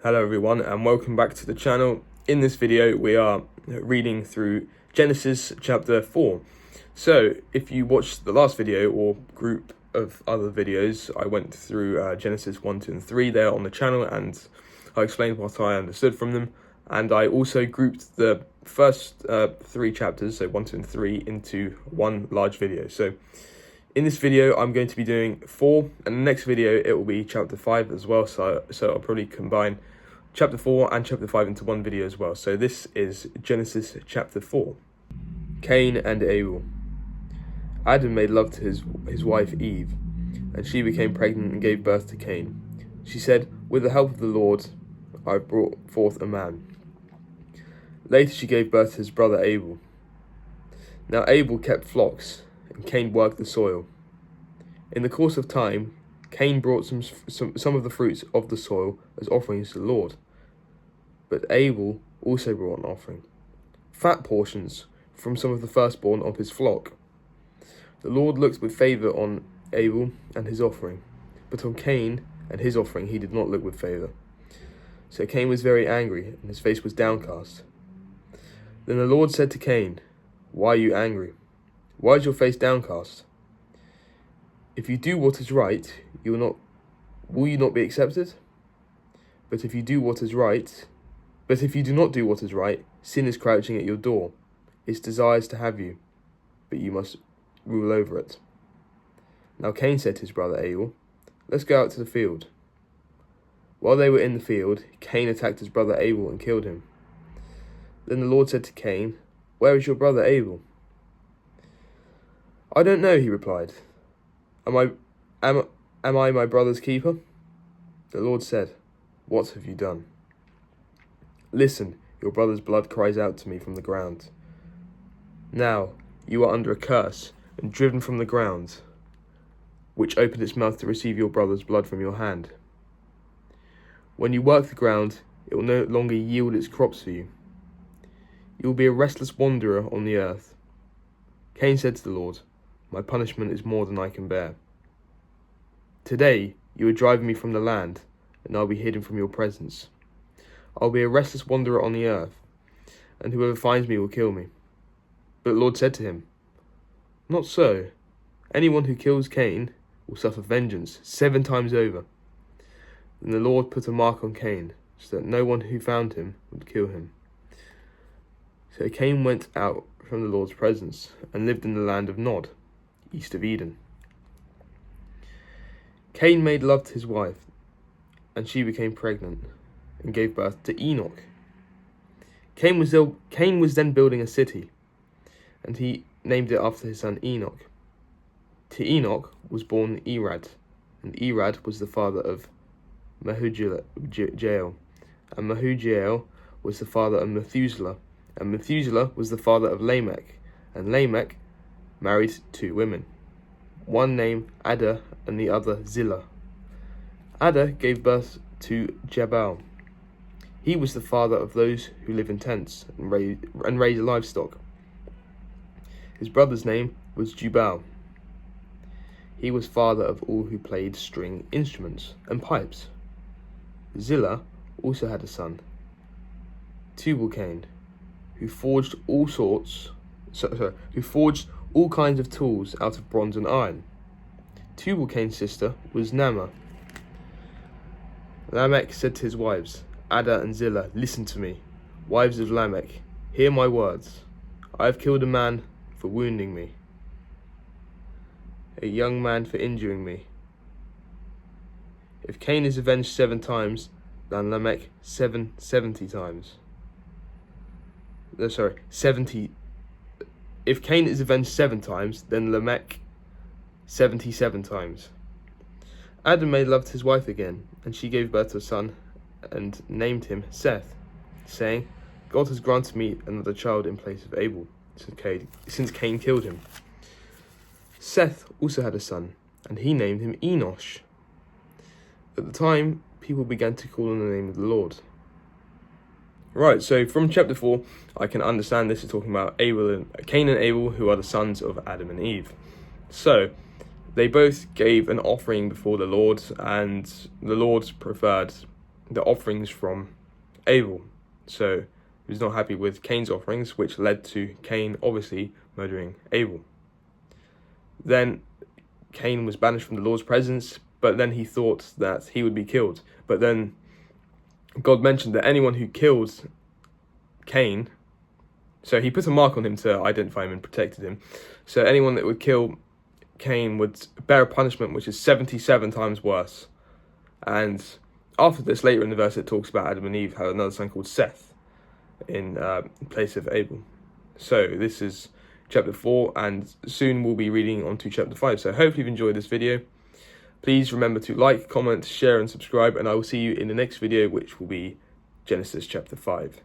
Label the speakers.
Speaker 1: Hello everyone and welcome back to the channel. In this video we are reading through Genesis chapter 4. So if you watched the last video or group of other videos, I went through Genesis 1, 2 and 3 there on the channel, and I explained what I understood from them, and I also grouped the first three chapters, so 1, 2 and 3, into one large video. So in this video, I'm going to be doing 4, and the next video it will be chapter 5 as well. So I'll probably combine chapter 4 and chapter 5 into one video as well. So this is Genesis chapter 4. Cain and Abel. Adam made love to his wife Eve, and she became pregnant and gave birth to Cain. She said, "With the help of the Lord, I have brought forth a man." Later she gave birth to his brother Abel. Now Abel kept flocks, and Cain worked the soil. In the course of time, Cain brought some of the fruits of the soil as offerings to the Lord. But Abel also brought an offering, fat portions from some of the firstborn of his flock. The Lord looked with favour on Abel and his offering, but on Cain and his offering he did not look with favour. So Cain was very angry, and his face was downcast. Then the Lord said to Cain, "Why are you angry? Why is your face downcast? If you do what is right, will you not be accepted? But if you do not do what is right, sin is crouching at your door. It desires to have you, but you must rule over it." Now Cain said to his brother Abel, "Let's go out to the field." While they were in the field, Cain attacked his brother Abel and killed him. Then the Lord said to Cain, "Where is your brother Abel?" "I don't know," he replied. Am I my brother's keeper?" The Lord said, "What have you done?" "Listen, your brother's blood cries out to me from the ground. Now you are under a curse and driven from the ground, which opened its mouth to receive your brother's blood from your hand. When you work the ground, it will no longer yield its crops for you. You will be a restless wanderer on the earth." Cain said to the Lord, "My punishment is more than I can bear. Today you are driving me from the land, and I'll be hidden from your presence. I'll be a restless wanderer on the earth, and whoever finds me will kill me." But the Lord said to him, "Not so. Anyone who kills Cain will suffer vengeance 7 times over." Then the Lord put a mark on Cain, so that no one who found him would kill him. So Cain went out from the Lord's presence and lived in the land of Nod, east of Eden. Cain made love to his wife, and she became pregnant and gave birth to Enoch. Cain was then building a city, and he named it after his son Enoch. To Enoch was born Irad, and Irad was the father of Mehujael, and Mehujael was the father of Methuselah, and Methuselah was the father of Lamech, and Lamech married 2 women, one named Ada and the other Zillah. Ada gave birth to Jabal. He was the father of those who live in tents and raise livestock. His brother's name was Jubal. He was father of all who played string instruments and pipes. Zillah also had a son, Tubal-Cain, who forged all kinds of tools out of bronze and iron. Tubal-Cain's sister was Naamah. Lamech said to his wives, Ada and Zillah, "Listen to me, wives of Lamech, hear my words. I have killed a man for wounding me, a young man for injuring me. If Cain is avenged 7 times, then Lamech 70 times. If Cain is avenged 7 times, then Lamech 77 times." Adam made love to his wife again, and she gave birth to a son and named him Seth, saying, "God has granted me another child in place of Abel, since Cain killed him." Seth also had a son, and he named him Enosh. At the time, people began to call on the name of the Lord. Right, so from chapter 4, I can understand this is talking about Cain and Abel, who are the sons of Adam and Eve. So, they both gave an offering before the Lord, and the Lord preferred the offerings from Abel. So he was not happy with Cain's offerings, which led to Cain obviously murdering Abel. Then Cain was banished from the Lord's presence, but then he thought that he would be killed. But then God mentioned that anyone who killed Cain, so he put a mark on him to identify him and protected him. So anyone that would kill Cain would bear a punishment which is 77 times worse. And after this, later in the verse, it talks about Adam and Eve had another son called Seth in place of Abel. So this is chapter 4, and soon we'll be reading on to chapter 5. So hopefully you've enjoyed this video. Please remember to like, comment, share and subscribe, and I will see you in the next video, which will be Genesis chapter 5.